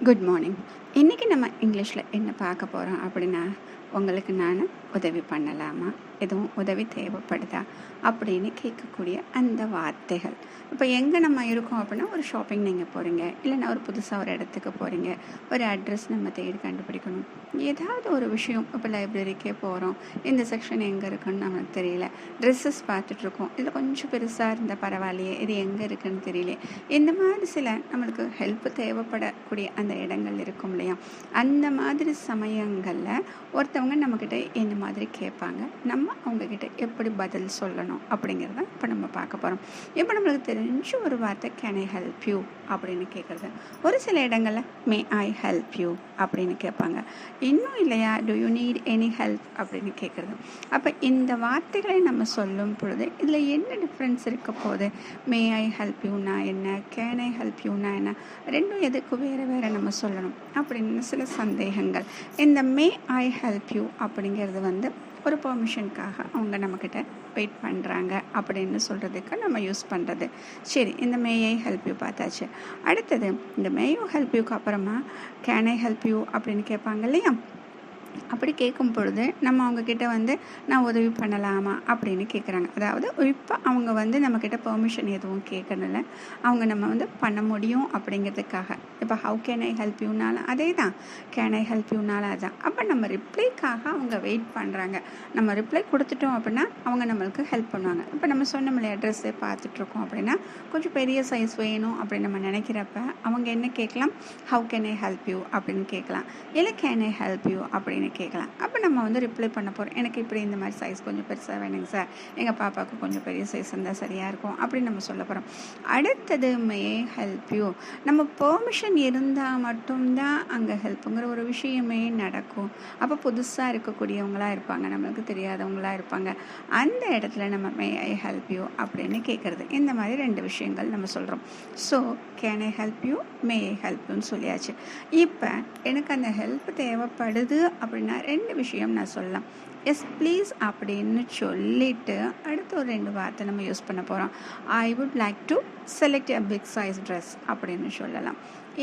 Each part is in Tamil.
Good morning. இன்றைக்கி நம்ம இங்கிலீஷில் என்ன பார்க்க போகிறோம் அப்படின்னா, உங்களுக்கு நான் உதவி பண்ணலாமா, எதுவும் உதவி தேவைப்படுதா அப்படின்னு கேட்கக்கூடிய அந்த வார்த்தைகள். இப்போ எங்கே நம்ம இருக்கோம் அப்படின்னா, ஒரு ஷாப்பிங் நீங்கள் போகிறீங்க, இல்லைன்னா ஒரு புதுசாக ஒரு இடத்துக்கு போகிறீங்க, ஒரு அட்ரஸ் நம்ம தேடி கண்டுபிடிக்கணும், ஏதாவது ஒரு விஷயம். இப்போ லைப்ரரிக்கே போகிறோம், இந்த செக்ஷன் எங்கே இருக்குன்னு நமக்கு தெரியல, ட்ரெஸ்ஸஸ் பார்த்துட்ருக்கோம், இதில் கொஞ்சம் பெருசாக இருந்தால் பரவாயில்லையே, இது எங்கே இருக்குன்னு தெரியல. இந்த மாதிரி சில நம்மளுக்கு ஹெல்ப் தேவைப்படக்கூடிய அந்த இடங்கள் இருக்கும் இல்லையா, அந்த மாதிரி சமயங்களில் ஒருத்தவங்க நம்மக்கிட்ட என்ன மாதிரி கேட்பாங்க, நம்ம அவங்கக்கிட்ட எப்படி பதில் சொல்லணும் அப்படிங்கிறத இப்போ நம்ம பார்க்க போகிறோம். இப்போ நம்மளுக்கு தெரிஞ்ச ஒரு வார்த்தை கேன் ஐ ஹெல்ப் யூ அப்படின்னு கேட்குறது. ஒரு சில இடங்களில் மே ஐ ஹெல்ப் யூ அப்படின்னு கேட்பாங்க. இன்னும் இல்லையா to you need any help அப்படின்னு கேட்குறது. அப்போ இந்த வார்த்தைகளை நம்ம சொல்லும் பொழுது இதில் என்ன டிஃப்ரென்ஸ் இருக்க போகுது? மே ஐ ஹெல்ப் யூனா என்ன, கேன் ஐ ஹெல்ப் யூனா என்ன, ரெண்டும் எதுக்கு வேறு வேறு நம்ம சொல்லணும் அப்படின்னு சில சந்தேகங்கள். இந்த மே ஐ ஹெல்ப் யூ அப்படிங்கிறது ஒரு பெர்மிஷனுக்காக அவங்க நம்மக்கிட்ட வெயிட் பண்ணுறாங்க அப்படின்னு சொல்கிறதுக்கு நம்ம யூஸ் பண்ணுறது. சரி, இந்த மே ஐ ஹெல்ப் யூ பார்த்தாச்சு. அடுத்தது இந்த மே யூ ஹெல்ப் யூக்கு அப்புறமா கேன் ஐ ஹெல்ப் யூ அப்படின்னு கேட்பாங்க இல்லையா. அப்படி கேட்கும் பொழுது நம்ம அவங்கக்கிட்ட நான் உதவி பண்ணலாமா அப்படின்னு கேட்குறாங்க. அதாவது இப்போ அவங்க நம்மக்கிட்ட பெர்மிஷன் எதுவும் கேட்கணும்ல, அவங்க நம்ம பண்ண முடியும் அப்படிங்கிறதுக்காக. இப்போ ஹவு கேன் ஐ ஹெல்ப் யூனாலும் அதே தான், கேன் ஐ ஹெல்ப் யூனாலும் அதுதான். அப்போ நம்ம ரிப்ளைக்காக அவங்க வெயிட் பண்ணுறாங்க. நம்ம ரிப்ளை கொடுத்துட்டோம் அப்படின்னா அவங்க நம்மளுக்கு ஹெல்ப் பண்ணுவாங்க. இப்போ நம்ம சொன்ன இல்லையா, ட்ரெஸ்ஸே பார்த்துட்ருக்கோம் அப்படின்னா கொஞ்சம் பெரிய சைஸ் வேணும் அப்படின்னு நம்ம நினைக்கிறப்ப அவங்க என்ன கேட்கலாம், how can I help you அப்படின்னு கேட்கலாம், இல்லை கேன் ஐ ஹெல்ப் யூ அப்படின்னு கேட்கலாம். அப்போ நம்ம ரிப்ளை பண்ண போகிறோம், எனக்கு இப்படி இந்த மாதிரி சைஸ் கொஞ்சம் பெருசாக வேணுங்க சார், எங்கள் பாப்பாவுக்கு கொஞ்சம் பெரிய சைஸ் இருந்தால் சரியாக இருக்கும் அப்படின்னு நம்ம சொல்ல போகிறோம். அடுத்தது மே ஹெல்ப் யூ. நம்ம பெர்மிஷன் இருந்தால் மட்டும்தான் அங்கே ஹெல்ப்புங்கிற ஒரு விஷயமே நடக்கும். அப்போ புதுசாக இருக்கக்கூடியவங்களாக இருப்பாங்க, நம்மளுக்கு தெரியாதவங்களாக இருப்பாங்க. அந்த இடத்துல நம்ம மே ஐ ஹெல்ப் யூ அப்படின்னு கேட்குறது. இந்த மாதிரி ரெண்டு விஷயங்கள் நம்ம சொல்கிறோம். So can I help you, may I help யூன்னு சொல்லியாச்சு. இப்போ எனக்கு அந்த ஹெல்ப் தேவைப்படுது அப்படின்னா ரெண்டு விஷயம் நான் சொல்லலாம். எஸ் ப்ளீஸ் அப்படின்னு சொல்லிவிட்டு அடுத்து ஒரு ரெண்டு வார்த்தை நம்ம யூஸ் பண்ண போகிறோம். I would like to select a big size dress அப்படின்னு சொல்லலாம்.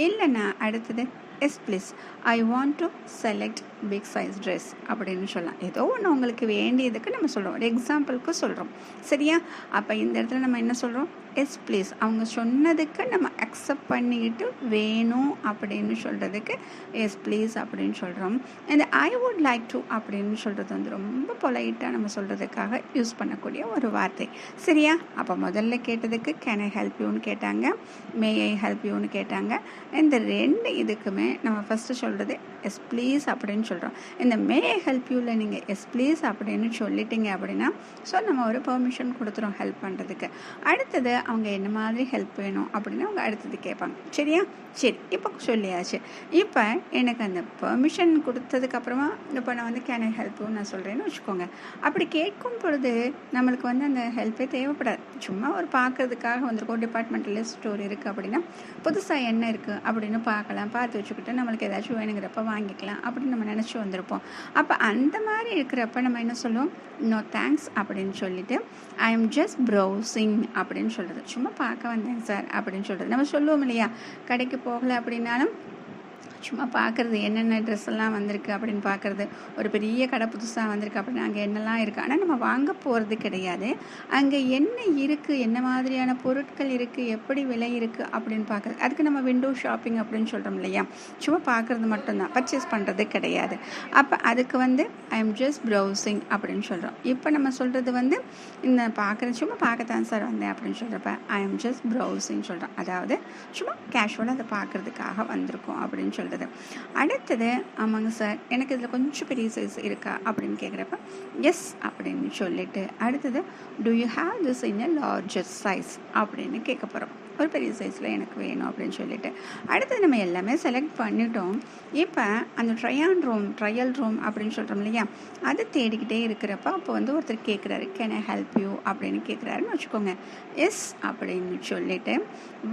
இல்லைன்னா அடுத்தது yes please I want to select big size dress அப்படின்னு சொல்லலாம். ஏதோ ஒன்று உங்களுக்கு வேண்டியதுக்கு நம்ம சொல்கிறோம், ஒரு எக்ஸாம்பிளுக்கு சொல்கிறோம், சரியா? அப்போ இந்த இடத்துல நம்ம என்ன சொல்கிறோம், எஸ் ப்ளீஸ். அவங்க சொன்னதுக்கு நம்ம அக்செப்ட் பண்ணிக்கிட்டு வேணும் அப்படின்னு சொல்கிறதுக்கு எஸ் ப்ளீஸ் அப்படின்னு சொல்கிறோம். இந்த ஐ வுட் லைக் டு அப்படின்னு சொல்கிறது ரொம்ப பொலைட்டாக நம்ம சொல்கிறதுக்காக யூஸ் பண்ணக்கூடிய ஒரு வார்த்தை, சரியா? அப்போ முதல்ல கேட்டதுக்கு கேன் ஐ ஹெல்ப் யூன்னு கேட்டாங்க, மே ஐ ஹெல்ப் யூன்னு கேட்டாங்க. இந்த ரெண்டு இதுக்குமே நம்ம ஃபஸ்ட்டு சொல்கிறது எஸ் ப்ளீஸ் அப்படின்னு சொல்கிறோம். இந்த மே ஐ ஹெல்ப் யூவில் நீங்கள் எஸ் ப்ளீஸ் அப்படின்னு சொல்லிட்டீங்க அப்படின்னா ஸோ நம்ம ஒரு பெர்மிஷன் கொடுத்துறோம் ஹெல்ப் பண்ணுறதுக்கு. அடுத்தது அவங்க என்ன மாதிரி ஹெல்ப் வேணும் அப்படின்னு அவங்க அடுத்தது கேட்பாங்க, சரியா? சரி, இப்போ சொல்லியாச்சு. இப்போ எனக்கு அந்த பெர்மிஷன் கொடுத்ததுக்கப்புறமா இப்போ நான் கேன் ஐ ஹெல்ப் யூ நான் சொல்கிறேன்னு வச்சுக்கோங்க. அப்படி கேட்கும் பொழுது நம்மளுக்கு அந்த ஹெல்ப்பே தேவைப்படாது. சும்மா ஒரு பார்க்குறதுக்காக வந்திருக்கோம், டிபார்ட்மெண்டல் ஸ்டோர் இருக்குது அப்படின்னா புதுசாக என்ன இருக்குது அப்படின்னு பார்க்கலாம், பார்த்து வச்சுக்கிட்டு நம்மளுக்கு ஏதாச்சும் வேணுங்கிறப்ப வாங்கிக்கலாம் அப்படின்னு நம்ம நினச்சி வந்திருப்போம். அப்போ அந்த மாதிரி இருக்கிறப்ப நம்ம என்ன சொல்லுவோம், நோ தேங்க்ஸ் அப்படின்னு சொல்லிவிட்டு ஐ எம் ஜஸ்ட் ப்ரௌசிங் அப்படின்னு சொல்கிறது. சும்மா பார்க்க வந்தேன் சார் அப்படின்னு சொல்கிறது. நம்ம சொல்லுவோம் இல்லையா, கடைக்கு போகலை அப்படின்னாலும் சும்மா பார்க்குறது என்னென்ன ட்ரெஸ் எல்லாம் வந்திருக்கு அப்படின்னு பார்க்குறது. ஒரு பெரிய கடை புதுசாக வந்திருக்கு அப்படின்னா அங்கே என்னெல்லாம் இருக்குது, ஆனால் நம்ம வாங்க போகிறது கிடையாது. அங்கே என்ன இருக்குது, என்ன மாதிரியான பொருட்கள் இருக்குது, எப்படி விலை இருக்குது அப்படின்னு பார்க்குறது. அதுக்கு நம்ம விண்டோ ஷாப்பிங் அப்படின்னு சொல்கிறோம் இல்லையா, சும்மா பார்க்குறது மட்டும்தான், பர்ச்சேஸ் பண்ணுறது கிடையாது. அப்போ அதுக்கு ஐ எம் ஜஸ்ட் ப்ரௌசிங் அப்படின்னு சொல்கிறோம். இப்போ நம்ம சொல்கிறது இந்த பார்க்குறது சும்மா பார்க்கத்தான் சார் வந்தேன் அப்படின்னு சொல்கிறப்ப ஐ எம் ஜஸ்ட் ப்ரௌசிங் சொல்கிறோம். அதாவது சும்மா கேஷுவலாக அதை பார்க்குறதுக்காக வந்திருக்கோம் அப்படின்னு சொல்கிறது. அடுத்தது ஆமாங்க சார், எனக்கு இதில் கொஞ்சம் பெரிய சைஸ் இருக்கா அப்படின்னு கேட்குறப்ப எஸ் அப்படின்னு சொல்லிட்டு அடுத்தது to you have this in a larger size அப்படின்னு கேட்க போகிறோம். ஒரு பெரிய சைஸில் எனக்கு வேணும் அப்படின்னு சொல்லிட்டு அடுத்தது நம்ம எல்லாமே செலக்ட் பண்ணிட்டோம். இப்போ அந்த ட்ரையல் ரூம் அப்படின்னு சொல்கிறோம் இல்லையா, அது தேடிக்கிட்டே இருக்கிறப்ப அப்போ ஒருத்தர் கேட்குறாரு கேன் ஐ ஹெல்ப் யூ அப்படின்னு கேட்குறாருன்னு வச்சுக்கோங்க. எஸ் அப்படின்னு சொல்லிட்டு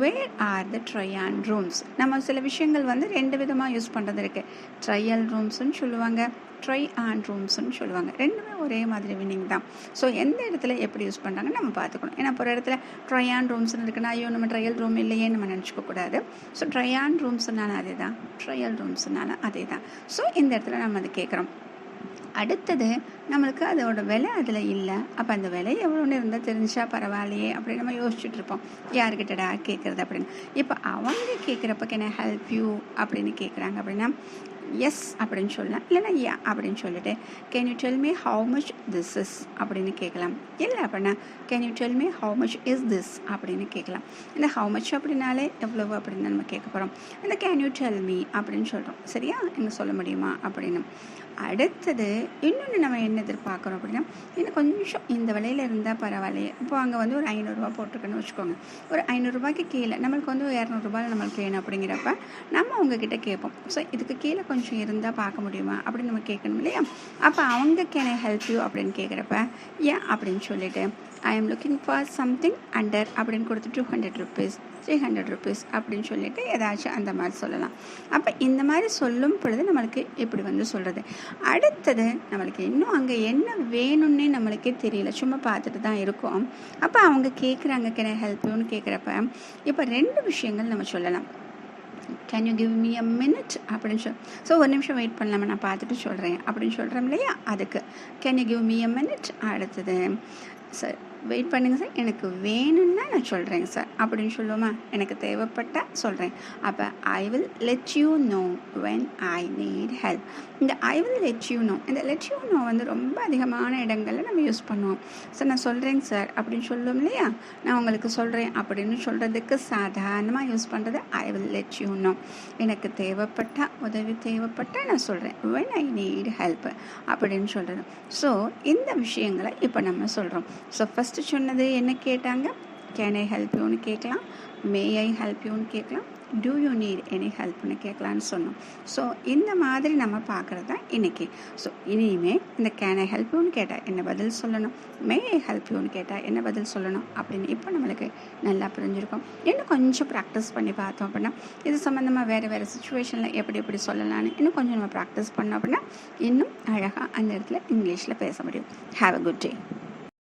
வேர் ஆர் த ட்ரையான் ரூம்ஸ். நம்ம சில விஷயங்கள் ரெண்டு விதமாக யூஸ் பண்ணுறது இருக்குது. ட்ரையல் ரூம்ஸ்ன்னு சொல்லுவாங்க, ட்ரை ஆன் ரூம்ஸ்னு சொல்லுவாங்க. ரெண்டுமே ஒரே மாதிரி மீனிங் தான். ஸோ எந்த இடத்துல எப்படி யூஸ் பண்ணுறாங்கன்னு நம்ம பார்த்துக்கணும். ஏன்னா ஒரு இடத்துல ட்ரை ஆன் ரூம்ஸ்னு இருக்குன்னா ஐயோ நம்ம ட்ரையல் ரூம் இல்லையே நம்ம நினச்சிக்கக்கூடாது. ஸோ ட்ரை ஆன் ரூம்ஸ்னால அதே தான், ட்ரையல் ரூம்ஸ்னால அதே தான். ஸோ இந்த இடத்துல நம்ம அதை கேட்குறோம். அடுத்தது நம்மளுக்கு அதோட விலை அதில் இல்லை. அப்போ அந்த விலை எவ்வளோன்னு இருந்தால் தெரிஞ்சா பரவாயில்லையே அப்படின்னு நம்ம யோசிச்சுட்டு இருப்போம், யாருக்கிட்டடா கேட்குறது அப்படின்னு. இப்போ அவங்க கேட்குறப்ப கேன் ஐ ஹெல்ப் யூ அப்படின்னு கேட்குறாங்க அப்படின்னா எஸ் அப்படின்னு சொல்லலாம், இல்லைன்னா யா அப்படின்னு சொல்லிட்டு can you tell me how much this is அப்படின்னு கேட்கலாம். இல்லை அப்படின்னா can you tell me how much is this அப்படின்னு கேட்கலாம். இந்த ஹவு மச் அப்படின்னாலே எவ்வளவு அப்படின்னு நம்ம கேட்க போகிறோம். இந்த கேன் யூ டெல் மீ அப்படின்னு சொல்கிறோம், சரியா, எங்கே சொல்ல முடியுமா அப்படின்னு. அடுத்தது இன்னொன்று நம்ம என்ன எதிர்பார்க்குறோம் அப்படின்னா இன்னும் கொஞ்சம் இந்த விலையில் இருந்தால் பரவாயில்லையே. இப்போ அங்கே வந்து ஒரு 500 போட்டிருக்குன்னு வச்சுக்கோங்க. ஒரு 500 கீழே நம்மளுக்கு வந்து 200 நம்மளுக்கு வேணும் அப்படிங்கிறப்ப நம்ம அவங்கக்கிட்ட கேட்போம். ஸோ இதுக்கு கீழே கொஞ்சம் இருந்தால் பார்க்க முடியுமா அப்படின்னு நம்ம கேட்கணும் இல்லையா. அப்போ அவங்க கேன் ஐ ஹெல்ப் யூ அப்படின்னு கேட்குறப்ப ஏன் அப்படின்னு சொல்லிட்டு I am looking for something under அப்படின்னு கொடுத்து 200 rupees 300 rupees அப்படின்னு சொல்லிட்டு ஏதாச்சும் அந்த மாதிரி சொல்லலாம். அப்போ இந்த மாதிரி சொல்லும் பொழுது நம்மளுக்கு இப்படி வந்து சொல்கிறது. அடுத்தது நம்மளுக்கு இன்னும் அங்கே என்ன வேணும்னே நம்மளுக்கே தெரியல, சும்மா பார்த்துட்டு தான் இருக்கோம். அப்போ அவங்க கேட்குறாங்க கேன் ஐ ஹெல்ப் யூன்னு கேட்குறப்ப இப்போ 2 விஷயங்கள் நம்ம சொல்லலாம். Can you give me a minute அப்படின்னு ஸோ ஒரு நிமிஷம் வெயிட் பண்ணலாமா, நான் பார்த்துட்டு சொல்கிறேன் அப்படின்னு சொல்கிறோம் இல்லையா. அதுக்கு can you give me a minute. அடுத்தது சார் வெயிட் பண்ணுங்கள் சார், எனக்கு வேணும்னா நான் சொல்கிறேங்க சார் அப்படின்னு சொல்லுவோமா. எனக்கு தேவைப்பட்டால் சொல்கிறேன். அப்போ I will let you know when I need help. இந்த I will let you know, இந்த லெட் யூ நோ வந்து ரொம்ப அதிகமான இடங்களில் நம்ம யூஸ் பண்ணுவோம். சார் நான் சொல்கிறேங்க சார் அப்படின்னு சொல்லுவோம் இல்லையா. நான் உங்களுக்கு சொல்கிறேன் அப்படின்னு சொல்கிறதுக்கு சாதாரணமாக யூஸ் பண்ணுறது ஐ வில் லெட் யூ நோ. எனக்கு தேவைப்பட்டால், உதவி தேவைப்பட்டால் நான் சொல்கிறேன் வென் ஐ நீட் ஹெல்ப் அப்படின்னு சொல்கிறது. ஸோ இந்த விஷயங்களை இப்போ நம்ம சொல்கிறோம். ஸோ ஃபஸ்ட்டு சொன்னது என்ன கேட்டாங்க, கேன் ஐ ஹெல்ப் யூன்னு கேட்கலாம், மே ஐ ஹெல்ப் யூன்னு கேட்கலாம், டூ யூ நீட் எனி ஹெல்ப்னு கேட்கலான்னு சொன்னோம். ஸோ இந்த மாதிரி நம்ம பார்க்குறது தான் இன்றைக்கி. ஸோ இனிமே இந்த கேன் ஐ ஹெல்ப் யூன்னு கேட்டால் என்ன பதில் சொல்லணும், மே ஐ ஹெல்ப் யூன்னு கேட்டால் என்ன பதில் சொல்லணும் அப்படின்னு இப்போ நம்மளுக்கு நல்லா புரிஞ்சிருக்கும். இன்னும் கொஞ்சம் ப்ராக்டிஸ் பண்ணி பார்த்தோம் அப்படின்னா இது சம்மந்தமாக வேறு சுச்சுவேஷனில் எப்படி சொல்லலான்னு இன்னும் கொஞ்சம் நம்ம ப்ராக்டிஸ் பண்ணோம் அப்படின்னா இன்னும் அழகாக அந்த இடத்துல இங்கிலீஷில் பேச முடியும். Have a good day.